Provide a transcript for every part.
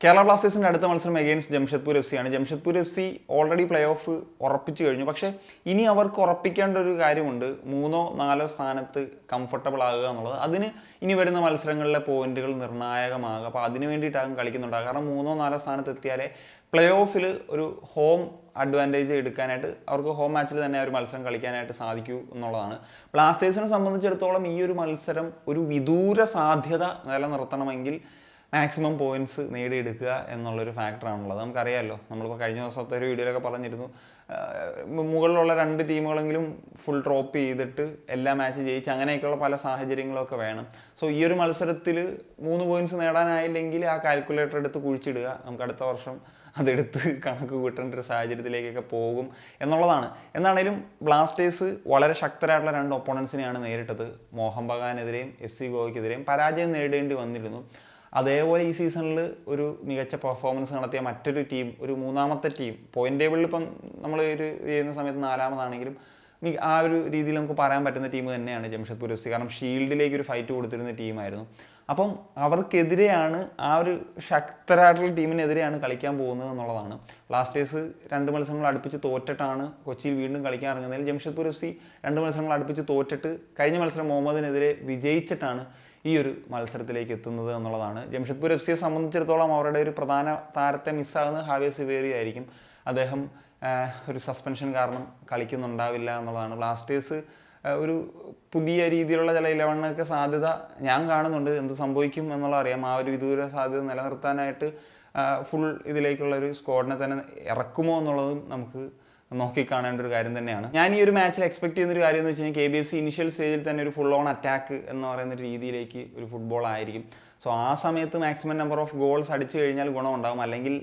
കേരള ബ്ലാസ്റ്റേഴ്സിൻ്റെ അടുത്ത മത്സരം അഗെയിൻസ്റ്റ് ജംഷഡ്പൂർ എഫ് സി ആണ്. Jamshedpur F C already play off ഉറപ്പിച്ചു കഴിഞ്ഞു. പക്ഷേ ഇനി അവർക്ക് ഉറപ്പിക്കേണ്ട ഒരു കാര്യമുണ്ട്, 3-4 സ്ഥാനത്ത് കംഫർട്ടബിൾ ആകുക എന്നുള്ളത്. അതിന് ഇനി വരുന്ന മത്സരങ്ങളിലെ പോയിന്റുകൾ നിർണായകമാകുക. അപ്പോൾ അതിന് വേണ്ടിയിട്ടാകും കളിക്കുന്നുണ്ടാകുക. കാരണം 3-4 സ്ഥാനത്ത് എത്തിയാലേ പ്ലേ ഓഫിൽ ഒരു ഹോം അഡ്വാൻറ്റേജ് എടുക്കാനായിട്ട്, അവർക്ക് ഹോം മാച്ചിൽ തന്നെ ഒരു മത്സരം കളിക്കാനായിട്ട് സാധിക്കൂ എന്നുള്ളതാണ്. ബ്ലാസ്റ്റേഴ്സിനെ സംബന്ധിച്ചിടത്തോളം ഈ ഒരു മത്സരം ഒരു വിദൂര സാധ്യത നിലനിർത്തണമെങ്കിൽ മാക്സിമം പോയിന്റ്സ് നേടിയെടുക്കുക എന്നുള്ളൊരു ഫാക്ടറാണുള്ളത്. നമുക്കറിയാമല്ലോ, നമ്മളിപ്പോൾ കഴിഞ്ഞ ദിവസത്തെ ഒരു വീഡിയോയിലൊക്കെ പറഞ്ഞിരുന്നു, മുകളിലുള്ള 2 ടീമുകളെങ്കിലും ഫുൾ ഡ്രോപ്പ് ചെയ്തിട്ട് എല്ലാ മാച്ച് ജയിച്ച് അങ്ങനെയൊക്കെയുള്ള പല സാഹചര്യങ്ങളൊക്കെ വേണം. സോ ഈ ഒരു മത്സരത്തിൽ 3 പോയിന്റ്സ് നേടാനായില്ലെങ്കിൽ ആ കാൽക്കുലേറ്റർ എടുത്ത് കുഴിച്ചിടുക, നമുക്ക് അടുത്ത വർഷം അതെടുത്ത് കണക്ക് കൂട്ടേണ്ട ഒരു സാഹചര്യത്തിലേക്കൊക്കെ പോകും എന്നുള്ളതാണ്. എന്നാണേലും ബ്ലാസ്റ്റേഴ്സ് വളരെ ശക്തരായിട്ടുള്ള 2 ഒപ്പോണൻസിനെയാണ് നേരിട്ടത്. മോഹൻ ബഗാനെതിരെയും എഫ് സി ഗോവയ്ക്കെതിരെയും പരാജയം നേരിടേണ്ടി വന്നിരുന്നു. അതേപോലെ ഈ സീസണിൽ ഒരു മികച്ച പെർഫോമൻസ് നടത്തിയ മറ്റൊരു ടീം, ഒരു 3ാമത്തെ ടീം, പോയിന്റ് ടേബിളിൽ ഇപ്പം നമ്മൾ ഒരു ചെയ്യുന്ന സമയത്ത് 4ാമതാണെങ്കിലും ആ ഒരു രീതിയിൽ നമുക്ക് പറയാൻ പറ്റുന്ന ടീം തന്നെയാണ് ജംഷഡ്പൂർ എഫ് സി. കാരണം ഷീൽഡിലേക്ക് ഒരു ഫൈറ്റ് കൊടുത്തിരുന്ന ടീമായിരുന്നു. അപ്പം അവർക്കെതിരെയാണ്, ആ ഒരു ശക്തരായിട്ടുള്ള ടീമിനെതിരെയാണ് കളിക്കാൻ പോകുന്നത് എന്നുള്ളതാണ്. ബ്ലാസ്റ്റേഴ്സ് 2 മത്സരങ്ങൾ അടുപ്പിച്ച് തോറ്റിട്ടാണ് കൊച്ചിയിൽ വീണ്ടും കളിക്കാൻ ഇറങ്ങുന്നതിൽ ജംഷഡ്പൂർ എഫ് സി 2 മത്സരങ്ങൾ അടുപ്പിച്ച് തോറ്റിട്ട് കഴിഞ്ഞ മത്സരം മുഹമ്മദിനെതിരെ വിജയിച്ചിട്ടാണ് ഈ ഒരു മത്സരത്തിലേക്ക് എത്തുന്നത് എന്നുള്ളതാണ്. ജംഷഡ്പൂർ എഫ് സിയെ സംബന്ധിച്ചിടത്തോളം അവരുടെ ഒരു പ്രധാന താരത്തെ മിസ്സാകുന്നത് ഹാവ്യ സിവേറി ആയിരിക്കും. അദ്ദേഹം ഒരു സസ്പെൻഷൻ കാരണം കളിക്കുന്നുണ്ടാവില്ല എന്നുള്ളതാണ്. ബ്ലാസ്റ്റേഴ്സ് ഒരു പുതിയ രീതിയിലുള്ള ചില 11 സാധ്യത ഞാൻ കാണുന്നുണ്ട്. എന്ത് സംഭവിക്കും എന്നുള്ള അറിയാം. ആ ഒരു വിദൂര സാധ്യത നിലനിർത്താനായിട്ട് ഫുൾ ഇതിലേക്കുള്ള ഒരു സ്ക്വാഡിനെ തന്നെ ഇറക്കുമോ എന്നുള്ളതും നമുക്ക് നോക്കിക്കാണേണ്ട ഒരു കാര്യം തന്നെയാണ്. ഞാൻ ഈ ഒരു മാച്ചിൽ എക്സ്പെക്ട് ചെയ്യുന്ന ഒരു കാര്യം എന്ന് വെച്ച് കഴിഞ്ഞാൽ KBFC ഇനിഷ്യൽ സ്റ്റേജിൽ തന്നെ ഒരു ഫുൾ ഓൺ അറ്റാക്ക് എന്ന് പറയുന്ന രീതിയിലേക്ക് ഒരു ഫുട്ബോൾ ആയിരിക്കും. സോ ആ സമയത്ത് മാക്സിമം നമ്പർ ഓഫ് ഗോൾസ് അടിച്ചു കഴിഞ്ഞാൽ ഗുണമുണ്ടാകും. അല്ലെങ്കിൽ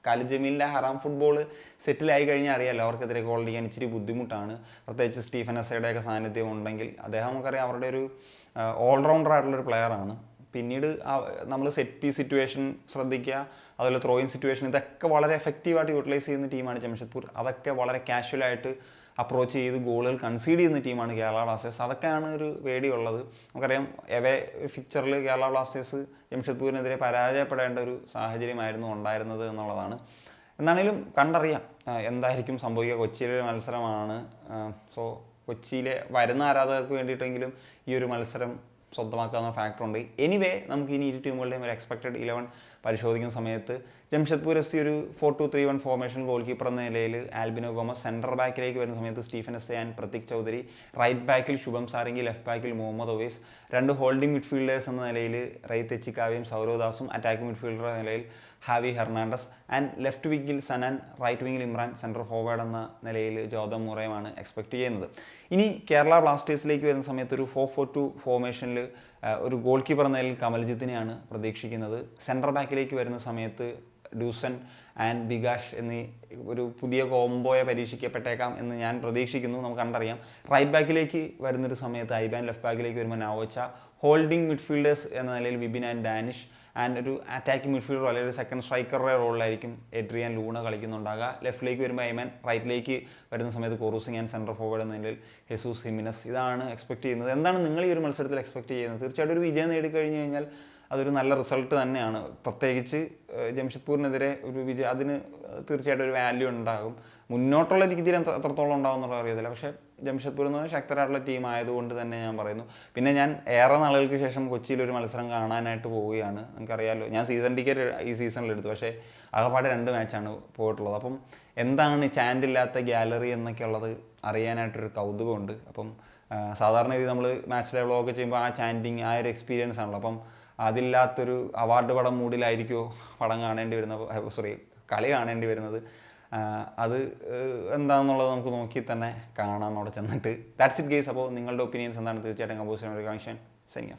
ഖാലിദ് ജമീലിൻ്റെ ഹറാം ഫുട്ബോൾ സെറ്റിലായി കഴിഞ്ഞാൽ അറിയാമല്ലോ, അവർക്കെതിരെ ഗോൾ അടിക്കാൻ ഇച്ചിരി ബുദ്ധിമുട്ടാണ്. പ്രത്യേകിച്ച് സ്റ്റീഫൻ എസ്സയുടെയൊക്കെ സാന്നിധ്യം ഉണ്ടെങ്കിൽ. അദ്ദേഹം നമുക്കറിയാം അവരുടെ ഒരു ഓൾറൗണ്ടർ ആയിട്ടുള്ളൊരു പ്ലെയറാണ്. പിന്നീട് നമ്മൾ സെറ്റ് പീസ് സിറ്റുവേഷൻ ശ്രദ്ധിക്കുക, അതുപോലെ ത്രോയിൻ സിറ്റുവേഷൻ, ഇതൊക്കെ വളരെ എഫക്റ്റീവായിട്ട് യൂട്ടിലൈസ് ചെയ്യുന്ന ടീമാണ് ജംഷഡ്പൂർ. അതൊക്കെ വളരെ കാഷ്വലായിട്ട് അപ്രോച്ച് ചെയ്ത് ഗോളുകൾ കൺസീഡ് ചെയ്യുന്ന ടീമാണ് കേരള ബ്ലാസ്റ്റേഴ്സ്. അതൊക്കെയാണ് ഒരു പേടിയുള്ളത്. നമുക്കറിയാം എവേ ഫിക്ചറിൽ കേരള ബ്ലാസ്റ്റേഴ്സ് ജംഷഡ്പൂരിനെതിരെ പരാജയപ്പെടേണ്ട ഒരു സാഹചര്യമായിരുന്നു ഉണ്ടായിരുന്നത് എന്നുള്ളതാണ്. എന്നാണേലും കണ്ടറിയാം എന്തായിരിക്കും സംഭവിക്കുക. കൊച്ചിയിലെ മത്സരമാണ്. സോ കൊച്ചിയിലെ വരുന്ന ആരാധകർക്ക് വേണ്ടിയിട്ടെങ്കിലും ഈ ഒരു മത്സരം സ്വന്തമാക്കാവുന്ന ഫാക്ടറുണ്ട്. എനിവേ നമുക്ക് ഇനി 2 ടീമുകളുടെയും ഒരു എക്സ്പെക്റ്റഡ് 11 പരിശോധിക്കുന്ന സമയത്ത് ജംഷഡ്പൂർ എഫ് സി ഒരു 4-2-3-1 ഫോർമേഷൻ, ഗോൾ കീപ്പർ എന്ന നിലയിൽ ആൽബിനോ ഗോമസ്, സെൻട്രൽ ബാക്കിലേക്ക് വരുന്ന സമയത്ത് Stephen S and Prateek Chaudhary, right ബാക്കിൽ ശുഭം സാരംഗി, ലെഫ്റ്റ് ബാക്കിൽ മുഹമ്മദ് ഒവൈസ്, 2 ഹോൾഡിംഗ് മിഡ്ഫീൽഡേഴ്സ് എന്ന നിലയിൽ റൈത്ത് എച്ചിക്കാവയും സൗരവ് ദാസും, അറ്റാക്കിംഗ് മിഡ്ഫീൽഡർ എന്ന നിലയിൽ ഹാവി ഹെർണാണ്ടസ്, ആൻഡ് ലെഫ്റ്റ് വിങ്ങിൽ സനാൻ, റൈറ്റ് വിങ്ങിൽ ഇമ്രാൻ, സെൻട്രൽ ഫോർവേഡ് എന്ന നിലയിൽ ജോതം മുറയുമാണ് എക്സ്പെക്ട് ചെയ്യുന്നത്. ഇനി കേരള ബ്ലാസ്റ്റേഴ്സിലേക്ക് വരുന്ന സമയത്ത് ഒരു 4-4-2 ഫോർമേഷനിൽ ഒരു ഗോൾ കീപ്പർ എന്ന നിലയിൽ കമൽജിത്തിനെയാണ് പ്രതീക്ഷിക്കുന്നത്. സെൻട്രൽ ബാക്കിലേക്ക് വരുന്ന സമയത്ത് ഡ്യൂസൻ ആൻഡ് ബിഗാഷ് എന്നീ ഒരു പുതിയ കോംബോയെ പരീക്ഷിക്കപ്പെട്ടേക്കാം എന്ന് ഞാൻ പ്രതീക്ഷിക്കുന്നു. നമുക്ക് കണ്ടറിയാം. റൈറ്റ് ബാക്കിലേക്ക് വരുന്നൊരു സമയത്ത് ഐബാൻ, ലെഫ്റ്റ് ബാക്കിലേക്ക് വരുമ്പോൾ നവോച്ച, ഹോൾഡിംഗ് മിഡ്ഫീൽഡേഴ്സ് എന്ന നിലയിൽ വിപിൻ ആൻഡ് ഡാനിഷ്, ആൻഡ് ഒരു അറ്റാക്കിംഗ് മിഡ്ഫീൽഡർ അല്ലെങ്കിൽ ഒരു സെക്കൻഡ് സ്ട്രൈക്കറുടെ റോളിലായിരിക്കും എഡ്രിയാൻ ലൂണ കളിക്കുന്നുണ്ടാകുക. ലെഫ്റ്റിലേക്ക് വരുമ്പോൾ ഐമാൻ, റൈറ്റിലേക്ക് വരുന്ന സമയത്ത് കോറൂസിംഗ് ആൻഡ് സെൻട്രൽ ഫോർവേഡ് എന്ന നിലയിൽ ഹെസൂസ് ഹിമിനസ്. ഇതാണ് എക്സ്പെക്ട് ചെയ്യുന്നത്. എന്താണ് നിങ്ങൾ ഈ ഒരു മത്സരത്തിൽ എക്സ്പെക്ട് ചെയ്യുന്നത്? തീർച്ചയായിട്ടും ഒരു വിജയം നേടിക്കഴിഞ്ഞ് കഴിഞ്ഞാൽ അതൊരു നല്ല റിസൾട്ട് തന്നെയാണ്. പ്രത്യേകിച്ച് ജംഷഡ്പൂരിനെതിരെ ഒരു വിജയം, അതിന് തീർച്ചയായിട്ടും ഒരു വാല്യൂ ഉണ്ടാകും. മുന്നോട്ടുള്ള രീതിയിൽ എത്രത്തോളം ഉണ്ടാകും എന്നുള്ളത് അറിയത്തില്ല. പക്ഷേ ജംഷഡ്പൂർ എന്ന് പറഞ്ഞാൽ ശക്തരായിട്ടുള്ള ടീം ആയതുകൊണ്ട് തന്നെ ഞാൻ പറയുന്നു. പിന്നെ ഞാൻ ഏറെ നാളുകൾക്ക് ശേഷം കൊച്ചിയിലൊരു മത്സരം കാണാനായിട്ട് പോവുകയാണ്. നിങ്ങൾക്കറിയാമല്ലോ, ഞാൻ സീസൺ ടിക്കറ്റ് ഈ സീസണിൽ എടുത്തു. പക്ഷേ ആകെപ്പാടെ 2 മാച്ചാണ് പോയിട്ടുള്ളത്. അപ്പം എന്താണ് ചാൻഡില്ലാത്ത ഗാലറി എന്നൊക്കെ ഉള്ളത് അറിയാനായിട്ടൊരു കൗതുകമുണ്ട്. അപ്പം സാധാരണ രീതി നമ്മൾ മാച്ച് ഡേ വ്ളോഗ് ചെയ്യുമ്പോൾ ആ ചാൻഡിങ്, ആ ഒരു എക്സ്പീരിയൻസ് ആണല്ലോ. അപ്പം അതില്ലാത്തൊരു അവാർഡ് പടം മൂഡിലായിരിക്കുമോ പടം കാണേണ്ടി വരുന്നത്, കളി കാണേണ്ടി വരുന്നത്. അത് എന്താണെന്നുള്ളത് നമുക്ക് നോക്കി തന്നെ കാണാം അവിടെ ചെന്നിട്ട്. That's it guys. അപ്പോൾ നിങ്ങളുടെ ഒപ്പീനിയൻസ് എന്താണ്? തീർച്ചയായിട്ടും കമ്പോസ് ചെയ്യാൻ ഒരു കണക്ഷൻ സൈനിങ് ഓഫ്.